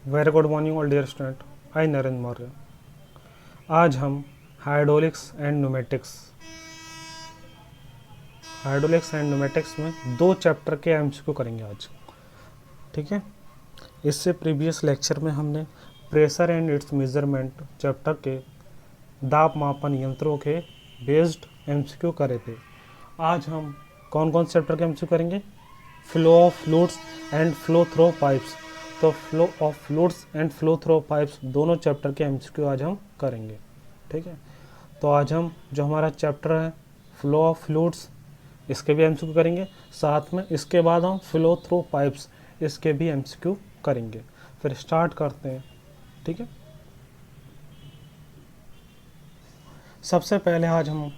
Very good morning all dear student. I Narendra Maurya. आज हम hydraulics and pneumatics में 2 chapter के एमसीक्यू करेंगे आज। ठीक है। इससे प्रीवियस लेक्चर में हमने pressure and it's measurement chapter के दाब मापन यंत्रों के बेस्ड एमसीक्यू करे थे। आज हम कौन कौन से चैप्टर के एमसीक्यू करेंगे? Flow of fluids and flow through pipes. तो flow of fluids and flow through pipes दोनों चैप्टर के एमसीक्यू आज हम करेंगे। ठीक है। तो आज हम जो हमारा चैप्टर है फ्लो ऑफ फ्लूइड्स, इसके भी एमसीक्यू करेंगे, साथ में इसके बाद हम फ्लो थ्रो पाइप्स, इसके भी एमसीक्यू करेंगे। फिर स्टार्ट करते हैं। ठीक है। सबसे पहले आज हम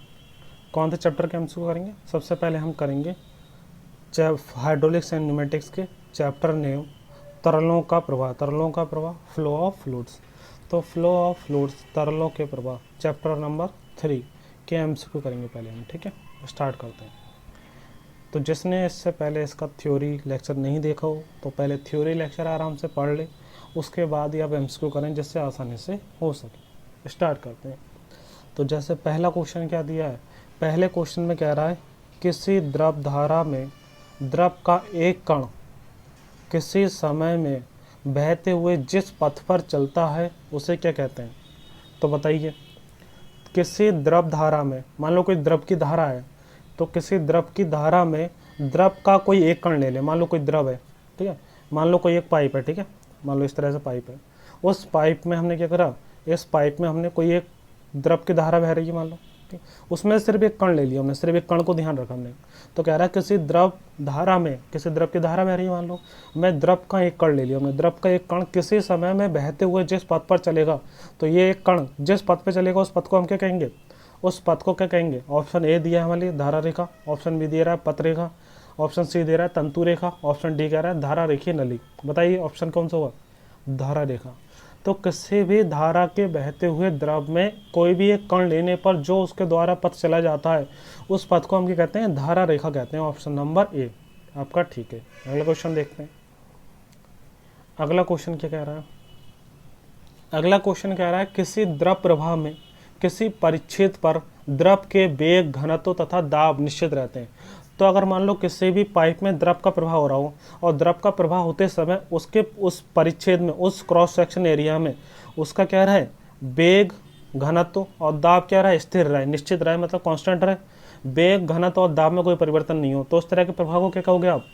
कौन से चैप्टर के एमसीक्यू करेंगे? सबसे पहले हम करेंगे हाइड्रोलिक्स एंड न्यूमेटिक्स के चैप्टर नेम तरलों का प्रवाह फ्लो ऑफ फ्लूइड्स। तो फ्लो ऑफ फ्लूइड्स तरलों के प्रवाह चैप्टर नंबर 3 के एमसीक्यू करेंगे पहले हम। ठीक है। स्टार्ट करते हैं। तो जिसने इससे पहले इसका थ्योरी लेक्चर नहीं देखा हो तो पहले थ्योरी लेक्चर आराम से पढ़ ले, उसके बाद ही आप एमसीक्यू करें जिससे आसानी से हो सके। स्टार्ट करते हैं। तो जैसे पहला क्वेश्चन क्या दिया है, पहले क्वेश्चन में कह रहा है किसी द्रव धारा में द्रव का एक कण किसी समय में बहते हुए जिस पथ पर चलता है उसे क्या कहते हैं? तो बताइए, किसी द्रव धारा में, मान लो कोई द्रव की धारा है, तो किसी द्रव की धारा में द्रव का कोई एक कण ले ले। मान लो कोई द्रव है, ठीक है, मान लो कोई एक पाइप है, ठीक है, मान लो इस तरह से पाइप है। उस पाइप में हमने क्या करा, इस पाइप में हमने कोई एक द्रव की धारा बह रही है मान लो, ठीक, उसमें सिर्फ एक कण ले लिया हमने, सिर्फ एक कण को ध्यान रखा हमने। तो कह रहा है किसी द्रव धारा में, किसी द्रव की धारा बह रही है मान लो, मैं द्रव का एक कण ले लिया हमने, द्रव का एक कण किसी समय में बहते हुए जिस पथ पर चलेगा, तो ये एक कण जिस पथ पर चलेगा उस पथ को हम क्या कहेंगे? उस पथ को क्या कहेंगे? ऑप्शन ए दिया है हमारे लिए धारा रेखा, ऑप्शन बी दे रहा है पथ रेखा, ऑप्शन सी दे रहा है तंतु रेखा, ऑप्शन डी कह रहा है धारा रेखीय नली। बताइए ऑप्शन कौन सा होगा? धारा रेखा। तो किसी भी धारा के बहते हुए द्रव में कोई भी एक कण लेने पर जो उसके द्वारा पथ चला जाता है उस पथ को हम क्या कहते हैं? धारा रेखा कहते हैं। ऑप्शन नंबर ए आपका ठीक है। अगला क्वेश्चन देखते हैं। अगला क्वेश्चन क्या कह रहा है? अगला क्वेश्चन कह रहा है किसी द्रव प्रवाह में किसी परिच्छेद पर द्रव के वेग, घनत्व तथा दाब निश्चित रहते हैं। तो अगर मान लो किसी भी पाइप में द्रव का प्रवाह हो रहा हो और द्रव का प्रवाह होते समय उसके उस परिच्छेद में, उस क्रॉस सेक्शन एरिया में उसका क्या रहा है? वेग, घनत्व और दाब क्या रहा है? स्थिर रहा है, निश्चित रहा है, मतलब कांस्टेंट रहे। वेग, घनत्व और दाब में कोई परिवर्तन नहीं हो तो उस तरह के प्रवाह को क्या कहोगे आप?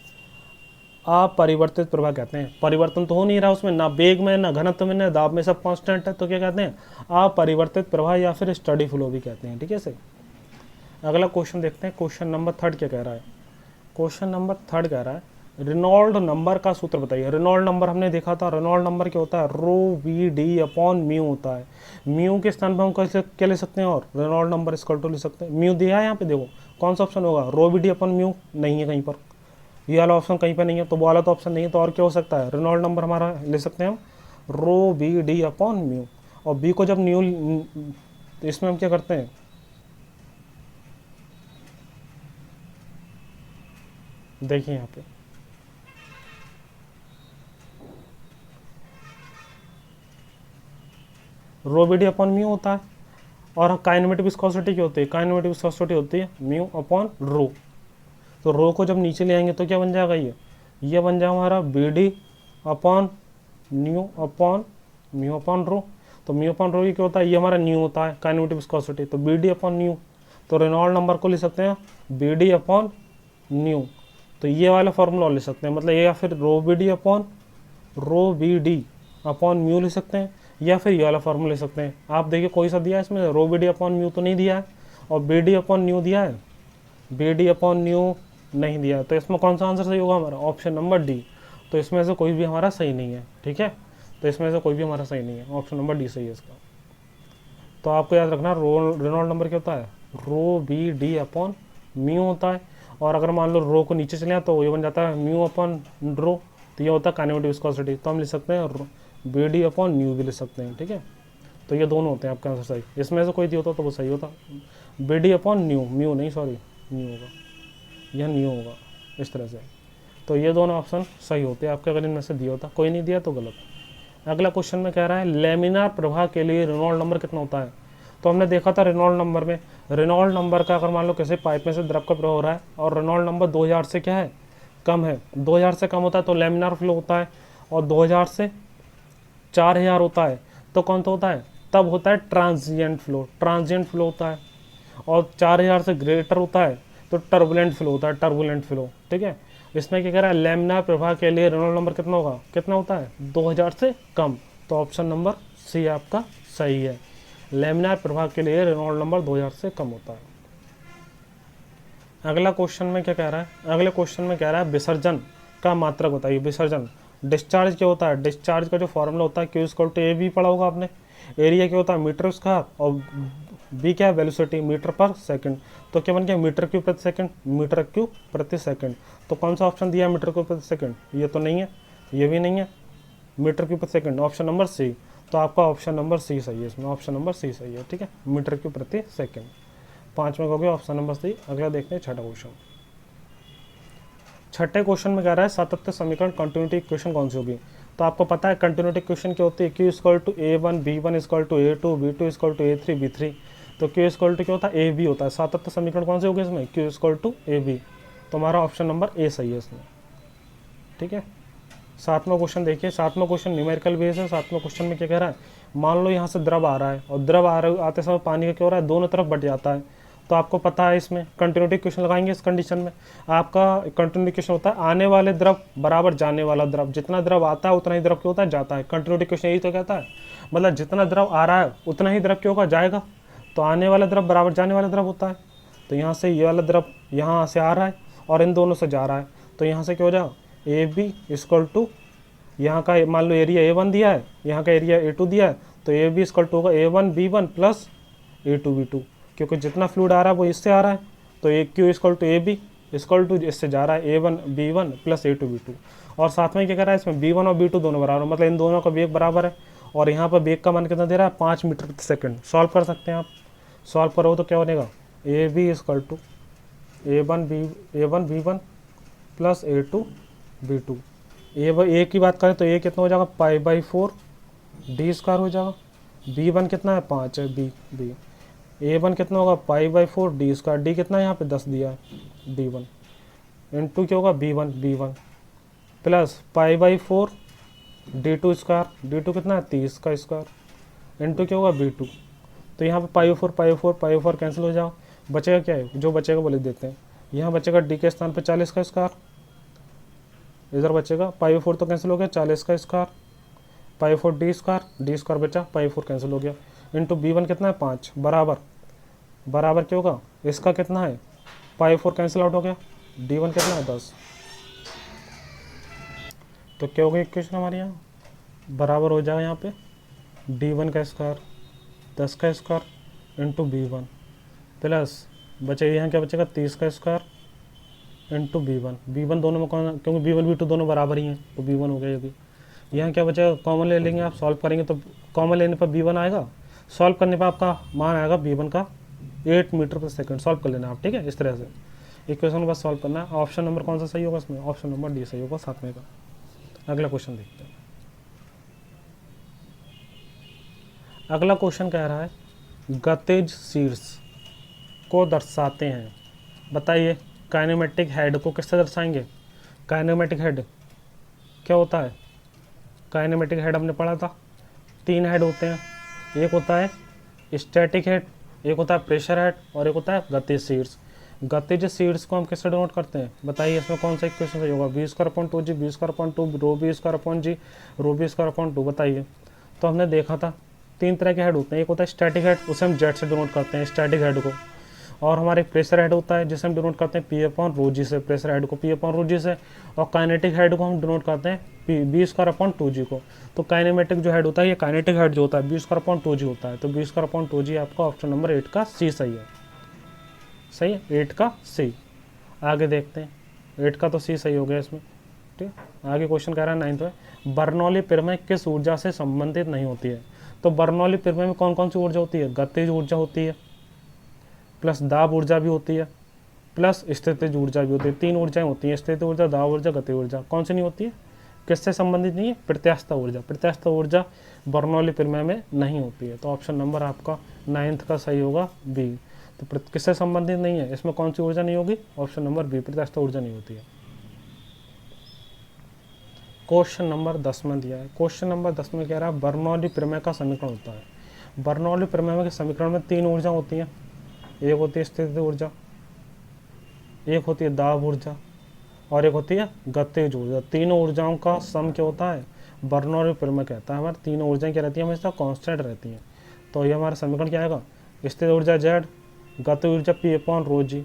अपरिवर्तित प्रवाह कहते हैं। परिवर्तन तो हो नहीं रहा उसमें, ना वेग में, ना घनत्व में, ना दाब में, सब कांस्टेंट है, तो क्या कहते हैं? अपरिवर्तित प्रवाह या फिर स्टडी फ्लो भी कहते हैं। ठीक है सर। अगला क्वेश्चन देखते हैं। क्वेश्चन नंबर 3 क्या कह रहा है? क्वेश्चन नंबर 3 कह रहा है रेनॉल्ड नंबर का सूत्र बताइए। रेनॉल्ड नंबर हमने देखा था, रेनॉल्ड नंबर क्या होता है? रो वी डी अपॉन म्यू होता है। म्यू के स्थान पर हम कैसे क्या ले सकते हैं? और रेनॉल्ड नंबर इसकल टू ले सकते हैं। म्यू दिया है यहाँ पे, देखो कौन सा ऑप्शन होगा? रो वी डी अपॉन म्यू नहीं है कहीं पर, ये वाला ऑप्शन कहीं पर नहीं है, तो वो वाला तो ऑप्शन नहीं है, तो और क्या हो सकता है? रेनॉल्ड नंबर हमारा ले सकते हैं हम रो बी डी अपॉन म्यू। और बी को जब न्यू, तो इसमें हम क्या करते हैं? देखिए यहाँ पे रो बी डी अपॉन म्यू होता है और काइनेमेटिक विस्कोसिटी क्या होती है? काइनेमेटिक विस्कोसिटी होती है म्यू अपॉन रो। तो रो को जब नीचे ले आएंगे तो क्या बन जाएगा? ये बन जाएगा हमारा B D upon mu upon rho. तो म्यू अपॉन रो ये क्या होता है? ये हमारा न्यू होता है काइनेमेटिक विस्कोसिटी, तो बी डी अपॉन न्यू। तो रेनॉल्ड नंबर को ले सकते हैं बी डी अपॉन न्यू, तो ये वाला फॉर्मूला ले सकते हैं, मतलब ये, या फिर रो बी डी अपॉन म्यू ले सकते हैं, या फिर ये वाला फॉर्मूला ले सकते हैं। आप देखिए कोई सा दिया है इसमें? रो बी डी अपॉन म्यू तो नहीं दिया है, और बी डी अपॉन न्यू दिया है, बी डी अपॉन न्यू नहीं दिया है। तो इसमें कौन सा आंसर सही होगा हमारा? Option number D. तो इसमें से कोई भी हमारा सही नहीं है। ठीक है, तो इसमें से कोई भी हमारा सही नहीं है, ऑप्शन नंबर डी सही है इसका। तो आपको याद रखना रेनॉल्ड नंबर क्या होता है? रो बी डी अपॉन म्यू होता है। और अगर मान लो रो को नीचे चले तो ये बन जाता है म्यू अपॉन रो, तो ये होता है काइनेमेटिक विस्कोसिटी। तो हम ले सकते हैं बी डी अपॉन म्यू भी ले सकते हैं। ठीक है, तो ये दोनों होते हैं आपका आंसर सही। इसमें से कोई दिया होता तो वो सही होता, बी डी अपॉन म्यू नहीं, सॉरी न्यू होगा, यह न्यू होगा इस तरह से। तो ये दोनों ऑप्शन सही होते हैं आपके, अगर इनमें से दिया होता। कोई नहीं दिया तो गलत। अगला क्वेश्चन में कह रहा है लेमिनार प्रवाह के लिए रेनॉल्ड नंबर कितना होता है। तो हमने देखा था रेनॉल्ड नंबर में, रेनॉल्ड नंबर का अगर मान लो किसी पाइप में से द्रव का प्रवाह हो रहा है और रेनॉल्ड नंबर 2000 से क्या है, कम है, 2000 से कम होता है तो लेमिनार फ्लो होता है, और 2000 से 4000 होता है तो कौन सा होता है, तब होता है ट्रांजिएंट फ्लो, ट्रांजिएंट फ्लो होता है। और 4000 से ग्रेटर होता है तो टर्बुलेंट फ्लो होता है, टर्बुलेंट फ्लो। ठीक है, इसमें क्या कह रहा है, लेमिनार प्रवाह के लिए रेनॉल्ड नंबर कितना होगा, कितना होता है, 2000 से कम। तो ऑप्शन नंबर सी आपका सही है, लेमिनार प्रवाह के लिए रेनॉल्ड नंबर 2000 से कम होता है। अगला क्वेश्चन में क्या कह रहा है, अगले क्वेश्चन में कह रहा है विसर्जन का मात्रक बताइए। विसर्जन, डिस्चार्ज क्या होता है, डिस्चार्ज का जो फॉर्मूला होता है Q = A भी पढ़ा होगा आपने। एरिया क्या होता है, मीटर स्क्वायर, और बी क्या है, वेलोसिटी, मीटर पर सेकंड। तो क्या बन गया, मीटर क्यूब प्रति सेकंड, मीटर क्यूब प्रति सेकंड। तो कौन सा ऑप्शन दिया है, मीटर क्यूब प्रति सेकंड, ये तो नहीं है, ये भी नहीं है, मीटर क्यूब प्रति सेकंड, ऑप्शन नंबर सी। तो आपका ऑप्शन नंबर सी सही है, इसमें ऑप्शन नंबर सी सही है। ठीक है, मीटर क्यूब प्रति सेकंड, 5 में हो गया ऑप्शन नंबर सी। अगला देखते हैं छठा क्वेश्चन। छठे क्वेश्चन में कह रहा है सातत्य समीकरण कंटिन्यूटी इक्वेशन कौन सी होगी। तो आपको पता है कंटिन्यूटी इक्वेशन क्या होती है, Q = A1 B1 = A2 B2 = A3 B3। तो Q = क्या होता है, AB होता है। सातत्य समीकरण कौन सी होगी इसमें, Q = AB। तो हमारा ऑप्शन नंबर ए सही है इसमें। ठीक है, सातवां क्वेश्चन देखिए, सातवां क्वेश्चन न्यूमेरिकल बेस है। सातवां क्वेश्चन में क्या कह रहा है, मान लो यहाँ से द्रव आ रहा है और द्रव आते समय पानी का क्या हो रहा है, दोनों तरफ बट जाता है। तो आपको पता है इसमें कंटिन्यूटी इक्वेशन लगाएंगे। इस कंडीशन में आपका कंटिन्यूटी इक्वेशन होता है आने वाले द्रव बराबर जाने वाला द्रव, जितना द्रव आता है उतना ही द्रव क्या होता है, जाता है। कंटिन्यूटी इक्वेशन यही तो कहता है, मतलब जितना द्रव आ रहा है उतना ही द्रव क्या होगा, जाएगा। तो आने वाला द्रव बराबर जाने वाला द्रव होता है। तो यहाँ से ये वाला द्रव यहाँ से आ रहा है और इन दोनों से जा रहा है, तो यहाँ से क्या हो जाएगा, AB = यहाँ का मान लो एरिया A1 दिया है, यहाँ का एरिया A2 दिया है, तो AB = होगा A1 B1 + A2 B2, क्योंकि जितना फ्लूइड आ रहा है वो इससे आ रहा है। तो Q = AB = इससे जा रहा है A1 B1 + A2 B2। और साथ में क्या कर रहा है, इसमें B1 और B2 दोनों बराबर, मतलब इन दोनों का वेग बराबर है। और यहाँ पर वेग का मान कितना दे रहा है, 5 मीटर प्रति सेकंड। सॉल्व कर सकते हैं आप, सॉल्व करो तो क्या बनेगा, AB = A1 B1 + A2 B2। ए की बात करें तो ए कितना हो जाएगा, π/4 d² हो जाएगा। B1 कितना है, 5 है, बी A1 कितना होगा, π/4 d², डी कितना है यहाँ पे 10 दिया है, D1 इंटू क्या होगा, B1 प्लस π/4 d² d2 कितना है, 30 का स्क्वायर इंटू क्या होगा, B2। तो यहाँ पे π/4 कैंसिल हो जाओ, बचेगा क्या है, जो बचेगा वो लिख देते हैं। यहाँ बचेगा d के स्थान पर 40 का स्क्वायर, इधर बचेगा π/4 तो कैंसिल हो गया, 40 का स्क्वायर, π/4 d² बचा, π/4 कैंसिल हो गया, इंटू B1 कितना है, 5 बराबर क्या होगा, इसका कितना है, π/4 कैंसिल आउट हो गया, D1 कितना है, 10। तो क्या होगा इक्वेशन हमारे यहाँ, बराबर हो जाएगा यहाँ पे D1 का स्क्वायर 10 का स्क्वायर इंटू B1 प्लस बचेगा यहाँ क्या बचेगा, 30 का स्क्वायर इंटू B1 दोनों में कौन, क्योंकि B1 B2 दोनों बराबर ही हैं तो B1 हो गया ये भी। यहाँ क्या बचेगा, कॉमन ले लेंगे, आप सॉल्व करेंगे तो कॉमन लेने पर B1 आएगा, सॉल्व करने पर आपका मान आएगा B1 का 8 मीटर प्रति सेकंड। सॉल्व कर लेना आप, ठीक है, इस तरह से इक्वेशन का सॉल्व करना है। ऑप्शन नंबर कौन सा सही होगा इसमें, ऑप्शन नंबर डी सही होगा 7वें का। अगला क्वेश्चन देखते हैं। अगला क्वेश्चन कह रहा है गतिज शीर्ष को दर्शाते हैं, बताइए काइनेमेटिक हेड को किससे दर्शाएंगे। काइनेमेटिक हेड क्या होता है, काइनेमेटिक हेड हमने पढ़ा था, 3 हेड होते हैं, एक होता है स्टैटिक हेड, एक होता है प्रेशर हेड और एक होता है गतिज शीर्ष। गतिज शीर्ष को हम किससे डिनोट करते हैं, बताइए इसमें कौन सा इक्वेशन सही होगा, v²/2g v²/2 ρv²/g ρv²/2, बताइए। तो हमने देखा था 3 तरह के हेड होते हैं, एक होता है स्टैटिक हेड, उसे हम जेट से डिनोट करते हैं स्टैटिक हेड को, और हमारे प्रेशर हेड होता है जिसे हम डिनोट करते हैं P/ρg से, प्रेशर हेड को P/ρg से, और काइनेटिक हेड को हम डिनोट करते हैं v²/2g को। तो काइनेमेटिक जो हेड होता है, ये काइनेटिक हेड जो होता है v²/2g होता है, तो v²/2g आपका ऑप्शन नंबर 8 का सी सही है, सही है 8 का सी। आगे देखते हैं, 8 का तो सी सही हो गया इसमें, ठीक है। आगे क्वेश्चन कह रहा है 9th में, बर्नौली प्रमेय किस ऊर्जा से संबंधित नहीं होती है। तो बर्नौली प्रमेय में कौन कौन सी ऊर्जा होती है, गतिज ऊर्जा होती है, प्लस दाब ऊर्जा भी होती है, प्लस स्थितिज ऊर्जा भी होती है। 3 ऊर्जाएं होती हैं, स्थितिज ऊर्जा, दाब ऊर्जा, गतिज ऊर्जा। कौन सी नहीं होती है, किससे संबंधित नहीं है? प्रत्यास्थ ऊर्जा। प्रत्यास्थ ऊर्जा बर्नौली प्रमेय में नहीं होती है। तो ऑप्शन नंबर आपका 9th का सही होगा बी। तो किससे संबंधित नहीं है, इसमें कौन सी ऊर्जा नहीं होगी? ऑप्शन नंबर बी, प्रत्यास्थ ऊर्जा नहीं होती है। क्वेश्चन नंबर 10 में दिया है। क्वेश्चन नंबर 10 में कह रहा है बर्नौली प्रमेय का समीकरण होता है। बर्नौली प्रमेय के समीकरण में 3 ऊर्जा होती हैं। एक होती है स्थितिज ऊर्जा, एक होती है दाब ऊर्जा और एक होती है गतिज ऊर्जा। तीनों ऊर्जाओं का सम क्या होता है? बर्नौली प्रमेय कहता है हमारी तीनों ऊर्जाएं क्या रहती हैं? हमेशा कांस्टेंट रहती हैं। तो ये हमारा समीकरण क्या आएगा? स्थितिज ऊर्जा Z, गतिज ऊर्जा P/ρg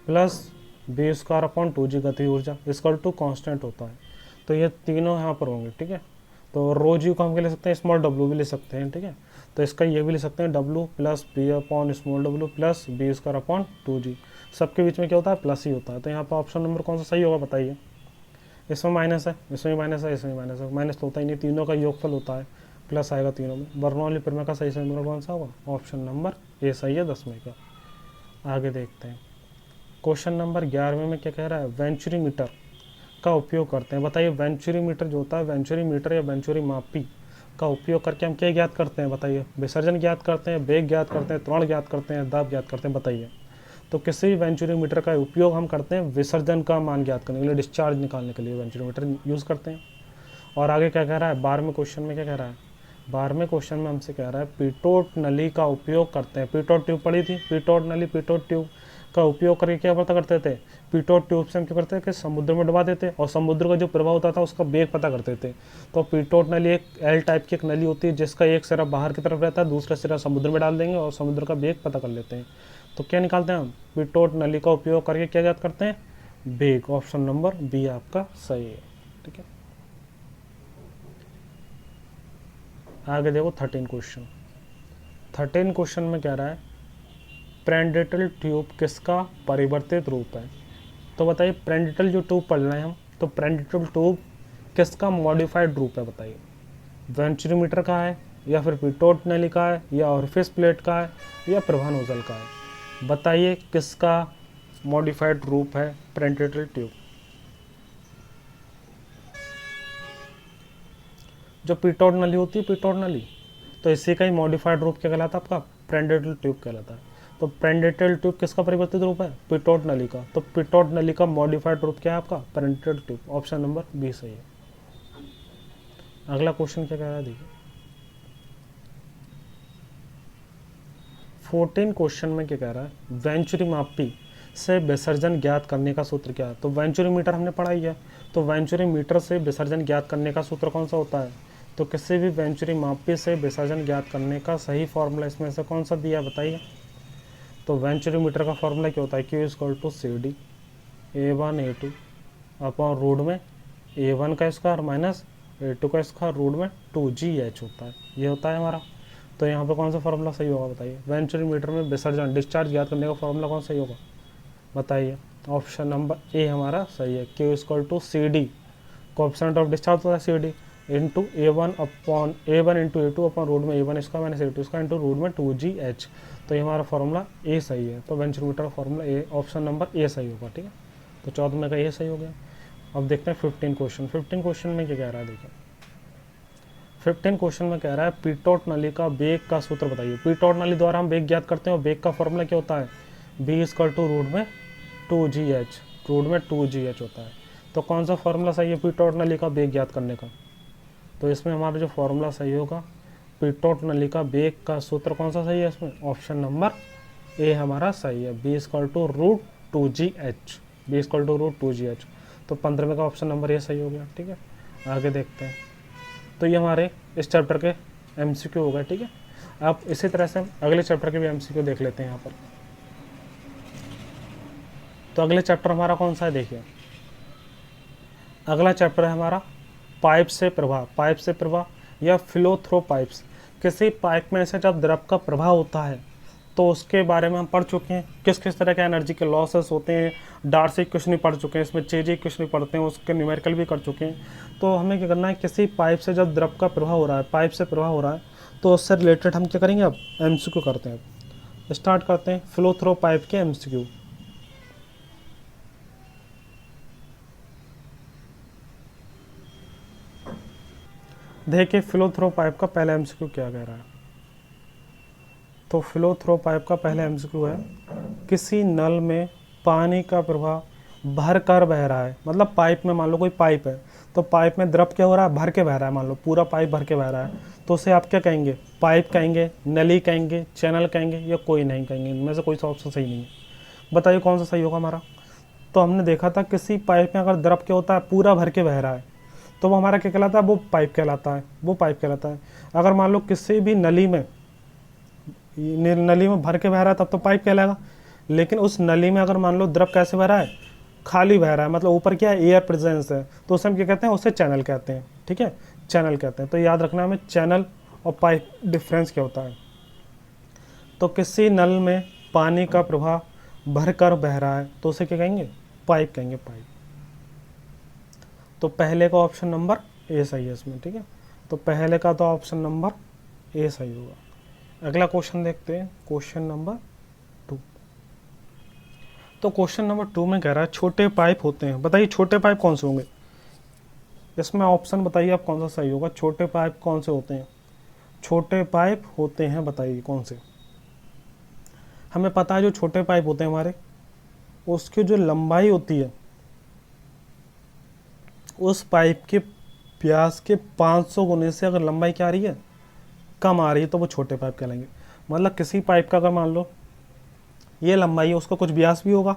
प्लस B²/2g गतिज ऊर्जा इक्वल टू कांस्टेंट होता है। तो ये तीनों यहाँ पर होंगे, ठीक है। तो ρg को हम क्या ले सकते हैं? स्मॉल w भी ले सकते हैं, ठीक है। तो इसका ये भी ले सकते हैं W plus P/w plus B²/2g। सबके बीच में क्या होता है? प्लस ही होता है। तो यहाँ पर ऑप्शन नंबर कौन सा सही होगा बताइए? इसमें माइनस है, इसमें माइनस है, इसमें माइनस है। माइनस तो होता ही नहीं, तीनों का योगफल होता है, प्लस आएगा तीनों में। बर्नौली प्रमेय का सही समीकरण कौन सा होगा? ऑप्शन नंबर ए सही है 10वें का। आगे देखते हैं क्वेश्चन नंबर 11वें में क्या कह रहा है? वेंचुरी मीटर का उपयोग करते हैं। बताइए वेंचुरी मीटर जो होता है, वेंचुरी मीटर या वेंचुरी मापी का उपयोग करके हम क्या ज्ञात करते हैं? बताइए। विसर्जन ज्ञात करते हैं, वेग ज्ञात करते हैं, त्वरण ज्ञात करते हैं, दाब ज्ञात करते हैं, बताइए। तो किसी भी वेंचुरी मीटर का उपयोग हम करते हैं विसर्जन का मान ज्ञात करने के लिए, डिस्चार्ज निकालने के लिए वेंचुरी मीटर यूज़ करते हैं। और आगे क्या कह रहा है? 12वें क्वेश्चन में क्या कह रहा है? 12वें क्वेश्चन में हमसे कह रहा है पीटोट नली का उपयोग करते हैं। पीटोट ट्यूब पड़ी थी, पीटोट नली, पीटोट ट्यूब का उपयोग करके क्या पता करते थे? पीटोट ट्यूब से हम क्या करते थे कि समुद्र में डुबा देते और समुद्र का जो प्रभाव होता था उसका वेग पता करते थे। तो पीटोट नली एक एल टाइप की एक नली होती है जिसका एक सिरा बाहर की तरफ रहता है, दूसरा सिरा समुद्र में डाल देंगे और समुद्र का वेग पता कर लेते हैं। तो क्या निकालते हैं हम? पीटोट नली का उपयोग करके क्या ज्ञात करते हैं? वेग। ऑप्शन नंबर बी आपका सही है, ठीक है। आगे देखो 13 क्वेश्चन। 13 क्वेश्चन में कह रहा है प्रेंडेटल ट्यूब किसका परिवर्तित रूप है? तो बताइए प्रेंडेटल जो ट्यूब पढ़ रहे हैं हम, तो प्रेंडेटल ट्यूब किसका मॉडिफाइड रूप है? बताइए। वेंचुरी मीटर का है या फिर पीटोट नली का है या ऑरिफिस प्लेट का है या प्रभा नोजल का है? बताइए किसका मॉडिफाइड रूप है प्रेंडेटल ट्यूब? जो पीटोट नली होती है, पीटोट नली, तो इसी का ही मॉडिफाइड रूप क्या कहलाता है? आपका प्रेंडेटल ट्यूब कहलाता है। तो प्रेंडेटल ट्यूब किसका परिवर्तित रूप है? पीटोट नली का। तो पीटोट नली का मॉडिफाइड रूप क्या है आपका? प्रेंडेटल ट्यूब। ऑप्शन नंबर बी सही है। अगला क्वेश्चन क्या कह रहा है देखिए। 14 क्वेश्चन में क्या कह रहा है? वेंचुरी मापी से विसर्जन ज्ञात करने का सूत्र क्या है? तो वेंचुरी मीटर हमने पढ़ाई है, तो वेंचुरी मीटर से विसर्जन ज्ञात करने का सूत्र कौन सा होता है? तो किसी भी वेंचुरी मापी से विसर्जन ज्ञात करने का सही फॉर्मूला इसमें से कौन सा दिया है बताइए। तो वेंचुरी मीटर का फॉर्मूला क्या होता है? Q=CD A1 A2 upon root में A1 का स्क्वायर माइनस A2 का स्क्वायर रूट में 2GH होता है। ये होता है हमारा। तो यहाँ पे कौन सा फॉर्मूला सही होगा बताइए? वेंचुरी मीटर में विसर्जन डिस्चार्ज ज्ञात करने का फॉर्मूला कौन सही होगा बताइए? ऑप्शन नंबर ए हमारा सही है। Q=CD, कोएफिशिएंट ऑफ डिस्चार्ज होता है CD into A1 into A2 upon root में A1 square minus A2 square into root में 2GH। तो ये हमारा फॉर्मूला ए सही है। तो वेंचुरी मीटर का formula A, option number A सही होगा, ठीक है। तो 14 में का ए सही हो गया। अब देखते हैं 15 क्वेश्चन। 15 क्वेश्चन में क्या कह रहा है देखिए। 15 क्वेश्चन में कह रहा है पीटोट नली का वेग का सूत्र बताइए। पीटोट नली द्वारा हम वेग ज्ञात करते हैं और वेग का फॉर्मूला क्या होता है? B=रूट में 2GH, रूट में 2GH होता है। तो कौन सा फॉर्मूला सही है पीटोट नली का वेग ज्ञात करने का? तो इसमें हमारा जो फॉर्मूला सही होगा पीटोट नली का वेग का सूत्र कौन सा सही है इसमें? ऑप्शन नंबर ए हमारा सही है। B=√2GH, B=√2GH। तो 15वें का ऑप्शन नंबर ए सही हो गया, ठीक है। आगे देखते हैं। तो ये हमारे इस चैप्टर के MCQ हो गए, ठीक है। अब इसी तरह से हम अगले चैप्टर के भी MCQ देख लेते हैं यहाँ पर। तो अगले चैप्टर हमारा कौन सा है देखिए। अगला चैप्टर है हमारा पाइप से प्रवाह। पाइप से प्रवाह या फ्लो थ्रो पाइप्स। किसी पाइप में से जब द्रव का प्रवाह होता है तो उसके बारे में हम पढ़ चुके हैं, किस किस तरह के एनर्जी के लॉसेस होते हैं। डार्सी क्वेश्चन पढ़ चुके हैं, इसमें चेजी क्वेश्चन पढ़ते हैं, उसके न्यूमेरिकल भी कर चुके हैं। तो हमें क्या करना है, किसी पाइप से जब द्रव का प्रवाह हो रहा है, पाइप से प्रवाह हो रहा है, तो उससे रिलेटेड हम क्या करेंगे, अब MCQ करते हैं। स्टार्ट करते हैं फ्लो थ्रो पाइप के MCQ। देखिए फ्लो थ्रो पाइप का पहला एमसीक्यू क्या कह रहा है। तो फ्लो थ्रो पाइप का पहला एमसीक्यू है, किसी नल में पानी का प्रवाह भर कर बह रहा है। मतलब पाइप में, मान लो कोई पाइप है, तो पाइप में द्रव क्या हो रहा है, भर के बह रहा है। मान लो पूरा पाइप भर के बह रहा है, तो उसे आप क्या कहेंगे, पाइप कहेंगे, नली कहेंगे, चैनल कहेंगे, या कोई नहीं कहेंगे। इनमें से कोई सा ऑप्शन सही नहीं है, बताइए कौन सा सही होगा हमारा। तो हमने देखा था किसी पाइप में अगर द्रव क्या होता है, पूरा भर के बह रहा है, तो वो हमारा क्या कहलाता है, वो पाइप कहलाता है, वो पाइप कहलाता है। अगर मान लो किसी भी नली में भर के बह रहा है, तब तो पाइप कहलाएगा। लेकिन उस नली में अगर मान लो द्रव कैसे बह रहा है, खाली बह रहा है, मतलब ऊपर क्या है, एयर प्रेजेंस है, तो उसे हम क्या कहते हैं, उसे चैनल कहते हैं। ठीक है, चैनल कहते हैं। तो याद रखना हमें चैनल और पाइप डिफरेंस क्या होता है। तो किसी नल में पानी का प्रवाह भर कर बह रहा है, तो उसे क्या कहेंगे, पाइप कहेंगे, पाइप। तो पहले का ऑप्शन नंबर ए सही है इसमें। ठीक है, तो पहले का तो ऑप्शन नंबर ए सही होगा। अगला क्वेश्चन देखते हैं, क्वेश्चन नंबर 2। तो क्वेश्चन नंबर 2 में कह रहा है छोटे पाइप होते हैं, बताइए छोटे पाइप कौन से होंगे। इसमें ऑप्शन बताइए आप कौन सा सही होगा। छोटे पाइप कौन से होते हैं, छोटे पाइप होते हैं, बताइए कौन से। हमें पता है जो छोटे पाइप होते हैं हमारे, उसकी जो लंबाई होती है, उस पाइप के व्यास के 500 गुने से अगर लंबाई क्या आ रही है, कम आ रही है, तो वो छोटे पाइप कहलाएंगे। मतलब किसी पाइप का अगर मान लो ये लंबाई है, उसका कुछ व्यास भी होगा,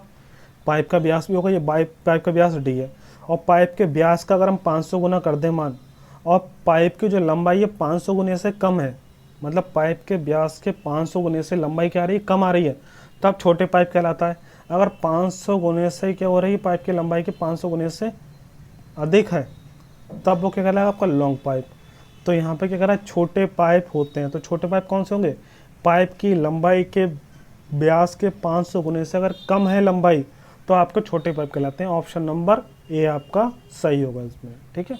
पाइप का व्यास भी होगा, ये पाइप का व्यास डी है, और पाइप के व्यास का अगर हम 500 गुना कर दें मान, और पाइप की जो लंबाई है 500 गुने से कम है, मतलब पाइप के व्यास के 500 गुने से लंबाई क्या आ रही है, कम आ रही है, तब छोटे पाइप कहलाता है। अगर 500 गुने से क्या हो रही है, पाइप की लंबाई के 500 गुने से अधिक है, तब वो क्या कहलाएगा, आपका लॉन्ग पाइप। तो यहाँ पे क्या कह रहा है, छोटे पाइप होते हैं। तो छोटे पाइप कौन से होंगे, पाइप की लंबाई के व्यास के 500 गुने से अगर कम है लंबाई, तो आपके छोटे पाइप कहलाते हैं। ऑप्शन नंबर ए आपका सही होगा इसमें। ठीक है,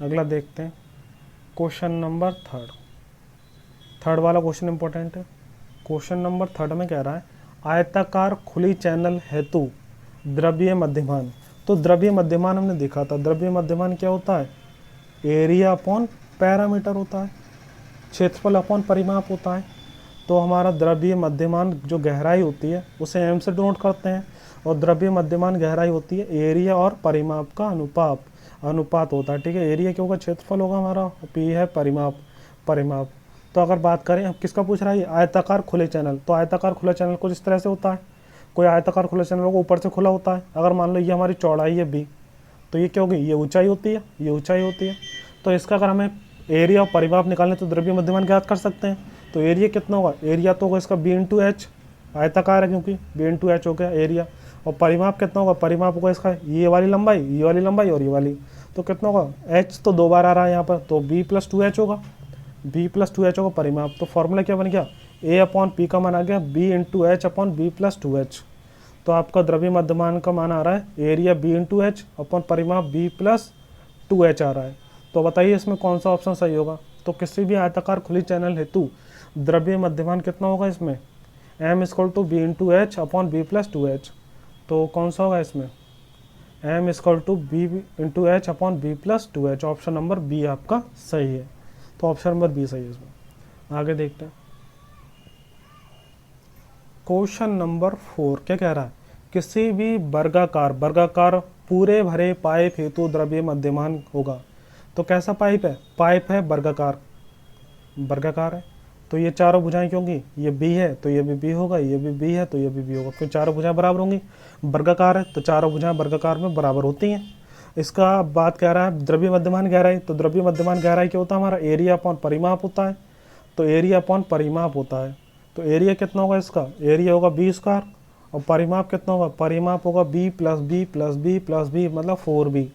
अगला देखते हैं, क्वेश्चन नंबर 3 वाला क्वेश्चन इंपॉर्टेंट है। क्वेश्चन नंबर 3 में कह रहा है आयताकार खुली चैनल हेतु द्रव्य मध्यमान। तो द्रव्य मध्यमान हमने देखा था, द्रव्य मध्यमान क्या होता है, एरिया अपॉन पैरामीटर होता है, क्षेत्रफल अपॉन परिमाप होता है। तो हमारा द्रव्य मध्यमान जो गहराई होती है उसे एम से डिनोट करते हैं, और द्रव्य मध्यमान गहराई होती है एरिया और परिमाप का अनुपात होता है। ठीक है, एरिया क्या होगा, क्षेत्रफल होगा हमारा, पी है परिमाप। तो अगर बात करें, अब किसका पूछ रहा है, आयताकार खुले चैनल। तो आयताकार खुला चैनल कुछ इस तरह से होता है, कोई आयताकार खुला चैनल होगा ऊपर से खुला होता है। अगर मान लो ये हमारी चौड़ाई है बी, तो ये क्या होगी, ये ऊंचाई होती है, ये ऊंचाई होती है। तो इसका अगर हमें एरिया और परिमाप निकालने तो द्रव्य मध्यमान ज्ञात कर सकते हैं। तो एरिया कितना होगा, एरिया तो होगा इसका बी इंटू एच, आयताकार है क्योंकि बी इंटू एच हो गया एरिया। और परिमाप कितना होगा, परिमाप होगा इसका ये वाली लंबाई, ये वाली लंबाई और ये वाली, तो कितना होगा, एच तो 2 बार आ रहा है यहाँ पर, तो बी प्लस 2एच होगा, बी प्लस 2एच होगा परिमाप। तो फॉर्मूला क्या बन गया, ए अपॉन पी का मान आ गया B into H upon B plus 2एच। तो आपका द्रव्य मध्यमान का मान आ रहा है area B into H upon परिमाप बी प्लस 2एच आ रहा है। तो बताइए इसमें कौन सा ऑप्शन सही होगा। तो किसी भी आयताकार खुली चैनल हेतु द्रव्य मध्यमान कितना होगा इसमें, M equal to B into H upon B plus 2एच। तो कौन सा होगा इसमें, M equal to B into H upon B plus 2एच। ऑप्शन नंबर बी आपका सही है। तो ऑप्शन नंबर बी सही है इसमें। आगे देखते हैं, क्वेश्चन नंबर 4 क्या कह रहा है, किसी भी वर्गाकार पूरे भरे पाइप हेतु द्रव्य मध्यमान होगा। तो कैसा पाइप है वर्गाकार है। तो ये चारों भुजाएं क्यों होंगी, ये बी है तो ये भी बी होगा, ये भी बी है तो ये भी बी होगा, क्यों चारों भुजाएं बराबर होंगी, वर्गाकार है तो चारों भुजाएं वर्गाकार में बराबर होती हैं। इसका बात कह रहा है द्रव्य मध्यमान गहराई। तो द्रव्य मध्यमान गहराई क्या होता है हमारा, एरिया अपॉन परिमाप होता है। तो एरिया अपॉन परिमाप होता है, तो एरिया कितना होगा इसका, एरिया होगा बी स्क्वायर, और परिमाप कितना होगा, परिमाप होगा B plus B plus B plus B, मतलब 4b,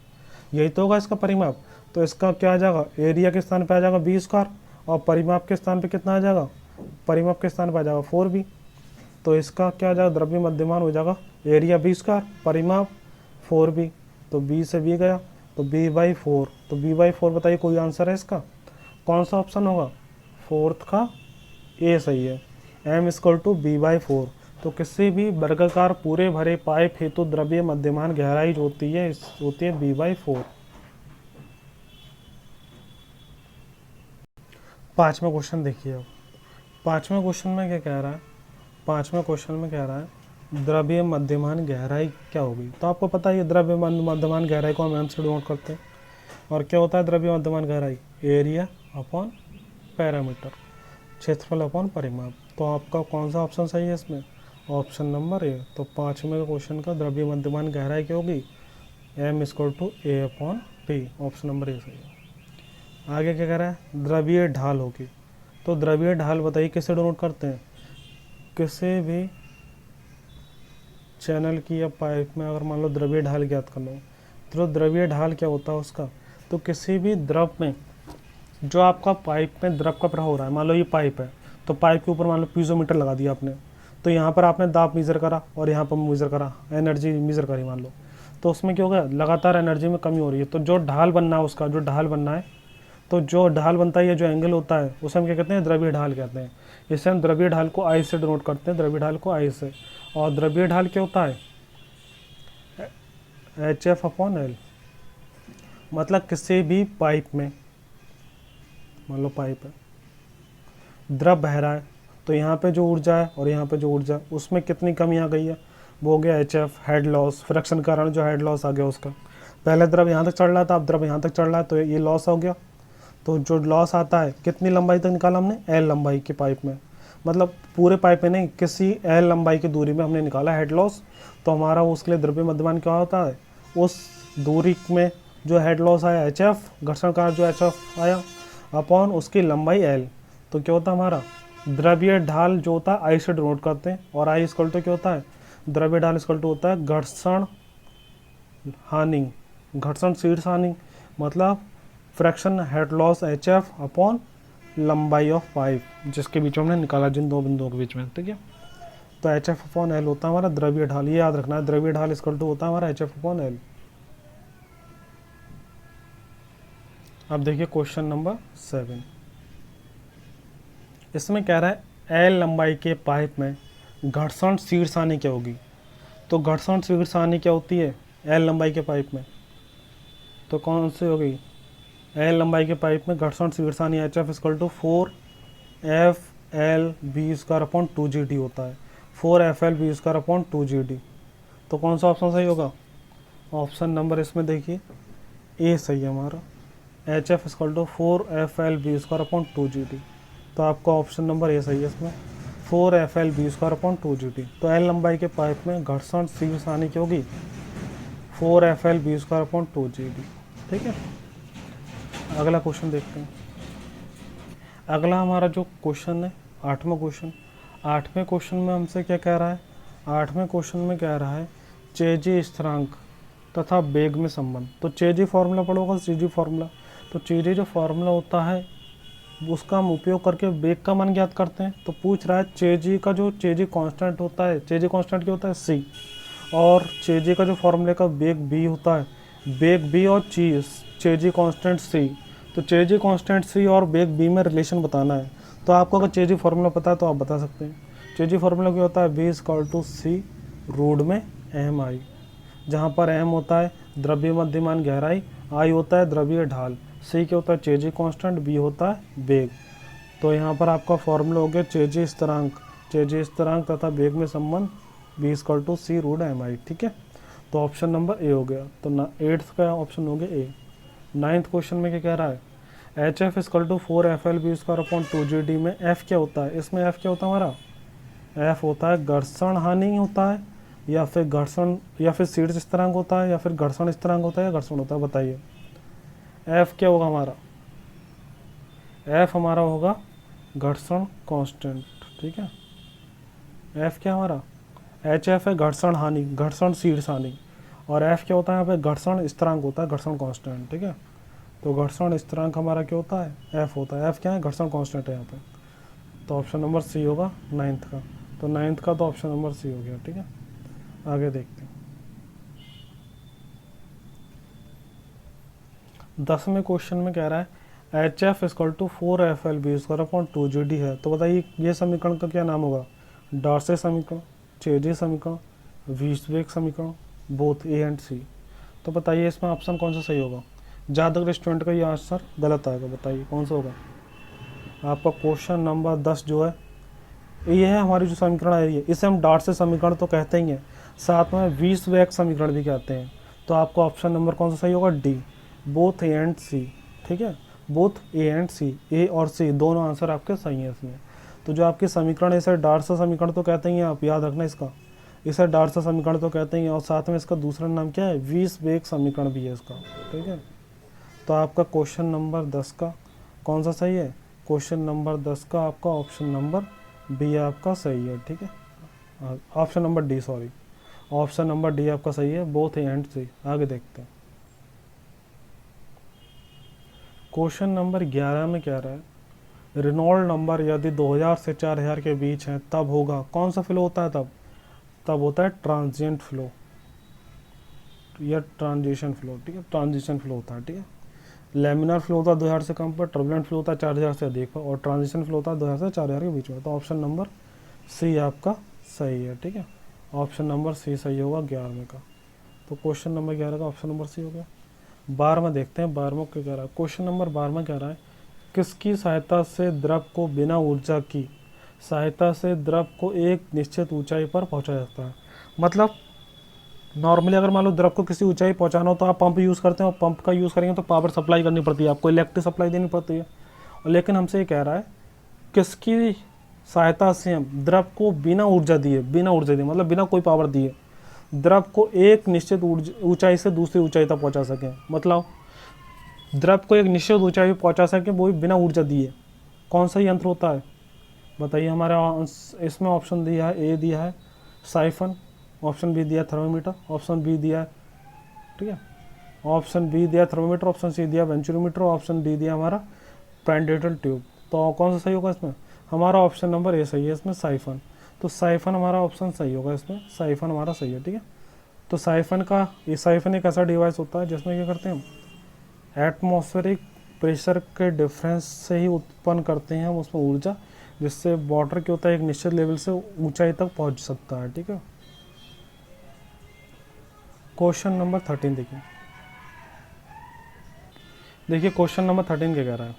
यही तो होगा इसका परिमाप। तो इसका क्या आ जाएगा, एरिया के स्थान पे आ जाएगा बी स्क्वायर, और परिमाप के स्थान पे कितना आ जाएगा, परिमाप के स्थान पे आ जाएगा 4b। तो इसका क्या आ जाएगा, द्रव्य मध्यमान हो जाएगा एरिया बी स्क्वायर परिमाप 4b। तो b से b गया तो b/4। तो b/4 बताइए कोई आंसर है इसका, कौन सा ऑप्शन होगा, 4th का ए सही है, m इक्वल टू b/4। तो किसी भी वर्गाकार पूरे भरे पाइप हेतु द्रव्य मध्यमान गहराई जो होती है b/4। पाँचवें क्वेश्चन देखिए। अब पाँचवें क्वेश्चन में क्या कह रहा है, पाँचवें क्वेश्चन में कह रहा है द्रव्य मध्यमान गहराई क्या होगी। तो आपको पता है ये द्रव्य मध्यमान गहराई को हम एम से डिनोट करते हैं। और क्या होता है द्रव्य मध्यमान गहराई, एरिया अपॉन पैरामीटर, क्षेत्रफल अपॉन परिमाप। तो आपका कौन सा ऑप्शन सही है इसमें, ऑप्शन नंबर ए। तो पाँचवें क्वेश्चन का द्रव्य मध्यमान गहराई क्या होगी, M equal to A upon P, option number A सही है। आगे क्या कह रहा है, द्रव्य ढाल होगी। तो द्रव्य ढाल बताइए किसे डिनोट करते हैं, किसी भी चैनल की या पाइप में अगर मान लो द्रव्य ढाल ज्ञात करना हो, तो द्रव्य ढाल क्या होता है उसका, तो किसी भी द्रव में जो आपका पाइप में द्रव का प्रवाह हो रहा है, मान लो ये पाइप है, तो पाइप के ऊपर मान लो पीजोमीटर लगा दिया आपने, तो यहाँ पर आपने दाब मेज़र करा और यहाँ पर मेज़र करा, एनर्जी मेज़र करी मान लो, तो उसमें क्या होगा, लगातार एनर्जी में कमी हो रही है। तो जो ढाल बनना है उसका, जो ढाल बनना है, तो जो ढाल बनता है, ये जो एंगल होता है उसे हम क्या कहते हैं, द्रव्य ढाल कहते हैं। इसे हम द्रव्य ढाल को आई से डिनोट करते हैं, द्रव्य ढाल को आई से। और द्रव्य ढाल क्या होता है, एच एफ अपॉन एल। मतलब किसी भी पाइप में, मान लो पाइप है, द्रव बह रहा है, तो यहाँ पे जो ऊर्जा है और यहाँ पे जो ऊर्जा है उसमें कितनी कमी आ गई है, वो हो गया H F, head loss, friction के कारण जो हेड लॉस आ गया उसका। पहले द्रव यहाँ तक चढ़ रहा था, अब द्रव यहाँ तक चढ़ रहा है, तो ये लॉस हो गया। तो जो लॉस आता है, कितनी लंबाई तक निकाला हमने, एल लंबाई की पाइप में, मतलब पूरे पाइप में नहीं, किसी एल लंबाई की दूरी में हमने निकाला हेड लॉस। तो हमारा उसके लिए द्रव्य मध्यमान क्या होता है, उस दूरी में जो हेड लॉस आया एच एफ, घर्षण कारक जो एच एफ आया, अपॉन उसकी लंबाई एल। तो क्या होता है हमारा द्रव्य ढाल जो होता है आई से डिनोट करते हैं। और आई इक्वल टू क्या होता है, द्रव्य ढाल इक्वल टू होता है घर्षण हानि, घर्षण शीर्ष हानि, मतलब fraction head loss H F upon लंबाई ऑफ पाइप, जिसके बीच में हमने निकाला, जिन दो बिंदुओं के बीच में, ठीक है। तो एच एफ अपॉन एल होता है हमारा द्रव्य ढाल, ये याद रखना है, द्रव्य ढाल इक्वल टू होता है हमारा एच एफ अपॉन एल। अब देखिए क्वेश्चन नंबर 7, इसमें कह रहा है एल लंबाई के पाइप में घर्षण शीर्ष हानि क्या होगी। तो घर्षण शीर्ष हानि क्या होती है एल लंबाई के पाइप में, तो कौन सी होगी, एल लंबाई के पाइप में घर्षण शीर्ष हानि H F equal to 4 L B square upon 2 GD होता है, 4 FL B square upon 2 GD। तो कौन सा ऑप्शन सही होगा, ऑप्शन नंबर इसमें देखिए ए सही है हमारा, H F equal to 4 FL B square upon 2 GD। तो आपका ऑप्शन नंबर ए सही है इसमें, 4 FL B square upon 2 GD। तो एल लंबाई के पाइप में घर्षण शीर्ष हानि क्या होगी, 4 FL B square upon 2 GD, ठीक है। अगला क्वेश्चन देखते हैं। अगला हमारा जो क्वेश्चन है, आठवां क्वेश्चन। आठवें क्वेश्चन में हमसे क्या कह रहा है, आठवें क्वेश्चन में कह रहा है चेजी स्थिरांक तथा वेग में संबंध। तो चेजी फार्मूला पढ़ोगा, चेजी फार्मूला, तो चेजी जो फार्मूला होता है उसका हम उपयोग करके वेग का मान ज्ञात करते हैं। तो पूछ रहा है चेजी का जो चेजी कांस्टेंट होता है, चेजी कांस्टेंट क्या होता है सी, और चेजी का जो फार्मूले का वेग बी होता है, वेग बी और चेजी कांस्टेंट सी। तो चेजी कांस्टेंट सी और वेग बी में रिलेशन बताना है। तो आपको अगर चेजी फार्मूला पता है तो आप बता सकते हैं। चेजी फार्मूला क्या होता है, B equal to C root में एम आई, जहाँ पर एम होता है द्रव्य मध्यमान गहराई, आई होता है द्रव्य ढाल, सी क्या होता है चेजी कांस्टेंट, बी होता है वेग। तो यहाँ पर आपका फॉर्मूला हो गया चेजी स्थिरांक तथा वेग में संबंध, B equal to C root M I, ठीक है। तो ऑप्शन नंबर ए हो गया। तो 8th का ऑप्शन हो गया ए। 9th क्वेश्चन में क्या कह रहा है, H F equal to 4 FL B square upon 2 GD में एफ क्या होता है, इसमें एफ क्या होता है हमारा, एफ होता है घर्षण हानि होता है, या फिर घर्षण, या फिर शीर्ष स्थिरांक होता है, या फिर घर्षण स्थिरांक होता है, या घर्षण होता है, बताइए एफ क्या होगा हमारा, एफ हमारा होगा घर्षण कांस्टेंट, ठीक है। एफ क्या हमारा, एच एफ है घर्षण हानि, घर्षण शीर्ष हानि, और एफ क्या होता है यहाँ पे, घर्षण स्थिरांक होता है, घर्षण कांस्टेंट, ठीक है। तो घर्षण स्थिरांक हमारा क्या होता है, एफ होता है, एफ क्या है, घर्षण कांस्टेंट है यहाँ पे। तो ऑप्शन नंबर सी होगा 9th का। तो 9th का तो ऑप्शन नंबर सी हो गया, ठीक है। आगे देखते हैं। 10वें क्वेश्चन में कह रहा है H F equal to 4 FL B square upon 2 GD है। तो बताइए ये समीकरण का क्या नाम होगा, डॉर्से समीकरण, चेजी समीकरण, वीसवेग समीकरण, बोथ ए एंड सी। तो बताइए इसमें ऑप्शन कौन सा सही होगा, ज़्यादातर स्टूडेंट का ये आंसर गलत आएगा, बताइए कौन सा होगा, आपका क्वेश्चन नंबर 10 जो है, ये है हमारी जो समीकरण आ रही है, इसे हम डार्सी समीकरण तो कहते ही हैं, साथ में वीसबेक समीकरण भी कहते हैं। तो आपका ऑप्शन नंबर कौन सा सही होगा? डी, बोथ ए एंड सी। ठीक है, बोथ ए एंड सी, ए और सी दोनों आंसर आपके सही हैं इसमें। तो जो आपकी समीकरण है इसे डार्सी समीकरण तो कहते ही हैं, आप याद रखना इसका, इसे डार्सी समीकरण तो कहते ही हैं, और साथ में इसका दूसरा नाम क्या है? वीसबेक समीकरण भी है इसका। ठीक है, तो आपका क्वेश्चन नंबर 10 का कौन सा सही है? क्वेश्चन नंबर 10 का आपका ऑप्शन नंबर बी आपका सही है। ठीक है, option number D, sorry, option number D आपका सही है, बोथ ए एंड सी। आगे देखते हैं, क्वेश्चन नंबर 11 में क्या रहा है? रेनॉल्ड नंबर यदि 2000 से 4000 के बीच है तब होगा, कौन सा फ्लो होता है? तब होता है ट्रांजिएंट फ्लो या ट्रांजिशन फ्लो। ठीक है, ट्रांजिशन फ्लो होता है। ठीक है, लैमिनार फ्लो होता है 2000 से कम पर, टर्बुलेंट फ्लो होता है 4000 से अधिक पर, और ट्रांजिशन फ्लो होता है 2000 से 4000 के बीच में। तो ऑप्शन नंबर सी आपका सही है। ठीक है, ऑप्शन नंबर सी सही होगा 11वें का। तो क्वेश्चन नंबर 11 का ऑप्शन नंबर सी हो गया। 12वां देखते हैं, 12वां क्या कह रहा है? क्वेश्चन नंबर 12वां कह रहा है, किसकी सहायता से द्रव को बिना ऊर्जा की सहायता से द्रव को एक निश्चित ऊंचाई पर पहुंचाया जाता है? मतलब नॉर्मली अगर मान लो द्रव को किसी ऊंचाई पहुंचाना हो तो आप पंप यूज़ करते हैं, और पंप का यूज़ करेंगे तो पावर सप्लाई करनी पड़ती है, आपको इलेक्ट्रिक सप्लाई देनी पड़ती है। और लेकिन हमसे ये कह रहा है किसकी सहायता से हम द्रव को बिना ऊर्जा दिए मतलब बिना कोई पावर दिए द्रव को एक निश्चित ऊंचाई से दूसरी ऊंचाई तक पहुंचा सकें। मतलब द्रव को एक निश्चित ऊंचाई पर पहुंचा सकें, वो भी बिना ऊर्जा दिए। कौन सा यंत्र होता है बताइए? हमारा इसमें ऑप्शन दिया है, ए दिया है साइफन, ऑप्शन बी दिया थर्मोमीटर, ऑप्शन बी दिया, ठीक है, ऑप्शन बी दिया थर्मोमीटर, ऑप्शन सी दिया वेंचुरोमीटर, ऑप्शन डी दिया हमारा पेंडेटल ट्यूब। तो कौन सा सही होगा इसमें? हमारा ऑप्शन नंबर ए सही है इसमें, साइफन। तो साइफन हमारा ऑप्शन सही होगा इसमें, साइफन हमारा सही है। ठीक है, तो साइफन एक ऐसा डिवाइस होता है जिसमें क्या करते हैं हम एटमॉस्फेरिक प्रेशर के डिफरेंस से ही उत्पन्न करते हैं हम उसमें ऊर्जा, जिससे वाटर क्या होता है एक निश्चित लेवल से ऊंचाई तक पहुंच सकता है। ठीक है, क्वेश्चन नंबर 13 देखिए क्वेश्चन नंबर 13 क्या कह रहा है?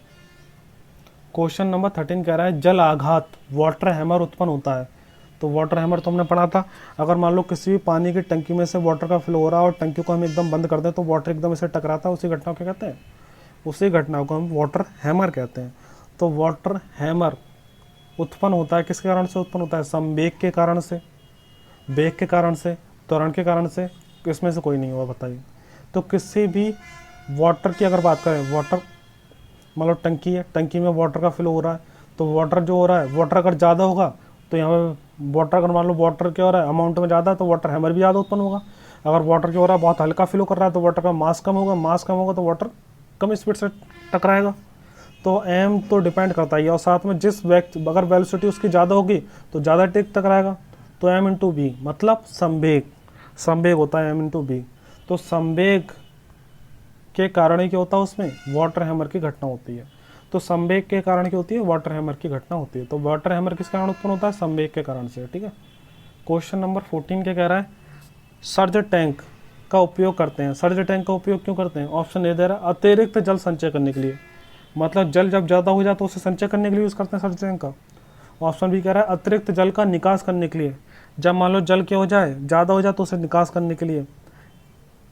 क्वेश्चन नंबर 13 कह रहा है जल आघात वाटर हैमर उत्पन्न होता है। तो वाटर हैमर तो हमने पढ़ा था, अगर मान लो किसी भी पानी की टंकी में से वाटर का फ्लो हो रहा है और टंकी को हम एकदम बंद कर दें तो वाटर एकदम इसे टकराता है, उसी घटना को क्या कहते हैं? उसी घटना को हम वाटर हैमर कहते हैं। तो वाटर हैमर उत्पन्न होता है किसके कारण से उत्पन्न होता है? संवेग के कारण से, वेग के कारण से, त्वरण के कारण से, इसमें से कोई नहीं होगा बताइए। तो किसी भी वाटर की अगर बात करें, वाटर मतलब टंकी है, टंकी में वाटर का फ्लो हो रहा है, तो वाटर जो हो रहा है, वाटर अगर ज़्यादा होगा तो यहाँ पे वाटर अगर मान लो वाटर क्या हो रहा है अमाउंट में ज़्यादा है तो वाटर हैमर भी ज़्यादा उत्पन्न होगा। अगर वाटर क्या हो रहा है बहुत हल्का फ्लो कर रहा है तो वाटर का मास कम होगा, मास कम होगा तो वाटर कम स्पीड से टकराएगा। तो एम तो डिपेंड करता है, और साथ में जिस अगर वेलोसिटी उसकी ज़्यादा होगी तो ज़्यादा टेक टकराएगा। तो एम इंटू बी मतलब संवेग होता है एम इंटू बी। तो संवेग के कारण ही क्या होता है उसमें वाटर हैमर की घटना होती है। तो संवेग के कारण क्या होती है? वाटर हैमर की घटना होती है। तो वाटर हैमर किस कारण उत्पन्न होता है? संवेग के कारण से। ठीक है, क्वेश्चन नंबर 14 क्या कह रहा है? सर्ज टैंक का उपयोग करते हैं। सर्ज टैंक का उपयोग क्यों करते हैं? ऑप्शन ए दे रहा है अतिरिक्त जल संचय करने के लिए, मतलब जल जब ज़्यादा हो जाए तो उसे संचय करने के लिए यूज़ करते हैं सर्ज टैंक का। ऑप्शन बी कह रहा है अतिरिक्त जल का निकास करने के लिए, जब मान लो जल क्या हो जाए ज़्यादा हो जाए तो उसे निकास करने के लिए,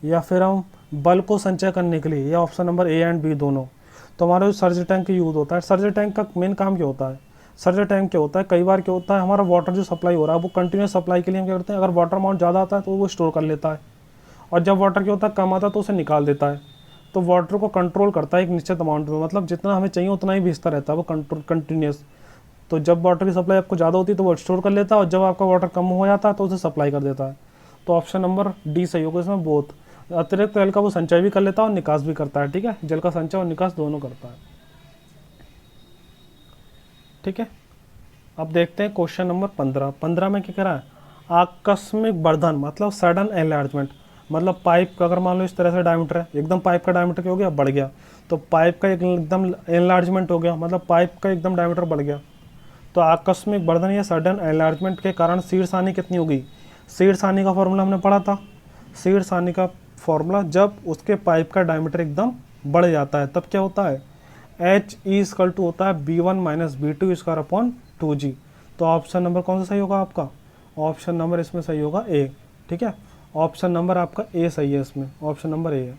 या फिर हम बल को संचय करने के लिए, या option number A and B दोनों। तो हमारा जो सर्ज टैंक यूज़ होता है, सर्ज टैंक का मेन काम क्या होता है? सर्ज टैंक क्या होता है, कई बार क्या होता है हमारा वाटर जो सप्लाई हो रहा है वो कंटिन्यूस सप्लाई के लिए हम क्या करते हैं, अगर वाटर अमाउंट ज़्यादा आता है तो वो स्टोर कर लेता है, और जब वाटर क्या होता है कम आता है तो उसे निकाल देता है। तो वाटर को कंट्रोल करता है एक निश्चित अमाउंट में, मतलब जितना हमें चाहिए उतना ही भेजता रहता है वो कंटिन्यूस। तो जब वाटर की सप्लाई आपको ज़्यादा होती है तो वो स्टोर कर लेता है, और जब आपका वाटर कम हो जाता है तो उसे सप्लाई कर देता है। तो ऑप्शन नंबर डी सही होगा इसमें, बोथ। अतिरिक्त जल का वो संचय भी कर लेता है और निकास भी करता है। ठीक है, जल का संचय और निकास दोनों करता है। ठीक है, अब देखते हैं क्वेश्चन नंबर 15 में क्या कह रहा है? आकस्मिक वर्धन मतलब सडन एनलार्जमेंट, मतलब पाइप का अगर मान लो इस तरह से डायमीटर है, एकदम पाइप का डायमीटर क्या हो गया? बढ़ गया। तो पाइप का एकदम एनलार्जमेंट हो गया, मतलब पाइप का एकदम डायमीटर बढ़ गया। तो आकस्मिक वर्धन या सडन एनलार्जमेंट के कारण शीर्ष हानि कितनी होगी? शीर्ष हानि का फॉर्मूला हमने पढ़ा था। शीर्ष हानि का फॉर्मूला जब उसके पाइप का डायमीटर एकदम बढ़ जाता है तब क्या होता है? एच ई इक्वल टू होता है B1 minus B2 square upon 2G। तो ऑप्शन नंबर कौन सा सही होगा आपका? ऑप्शन नंबर इसमें सही होगा ए। ठीक है, ऑप्शन नंबर आपका ए सही है इसमें, ऑप्शन नंबर ए है।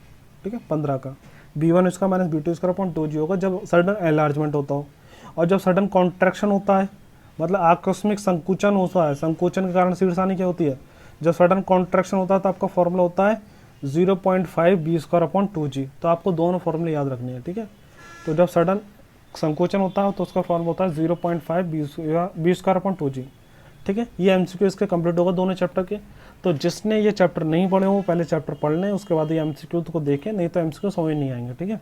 ठीक है, 15 का B1 इसका minus B2 square upon 2G होगा जब सडन एनलार्जमेंट होता हो। और जब सडन कॉन्ट्रैक्शन होता है, मतलब आकस्मिक संकुचन होता है, संकुचन के कारण शीर्षानी क्या होती है, जब सडन कॉन्ट्रैक्शन होता है तो आपका फॉर्मूला होता है 0.5 B स्क्वायर अपॉन 2G। तो आपको दोनों फॉर्मूले याद रखने हैं। ठीक है, तो जब सडन संकोचन होता है तो उसका फॉर्मूला होता है 0.5 बी स्क्वायर अपॉन 2G। ठीक है, ये एमसीक्यू इसके कंप्लीट होगा दोनों चैप्टर के। तो जिसने ये चैप्टर नहीं पढ़े हो वो पहले चैप्टर पढ़ लें, उसके बाद ये एमसीक्यू को देखें, नहीं तो एमसीक्यू समझ नहीं आएंगे। ठीक है।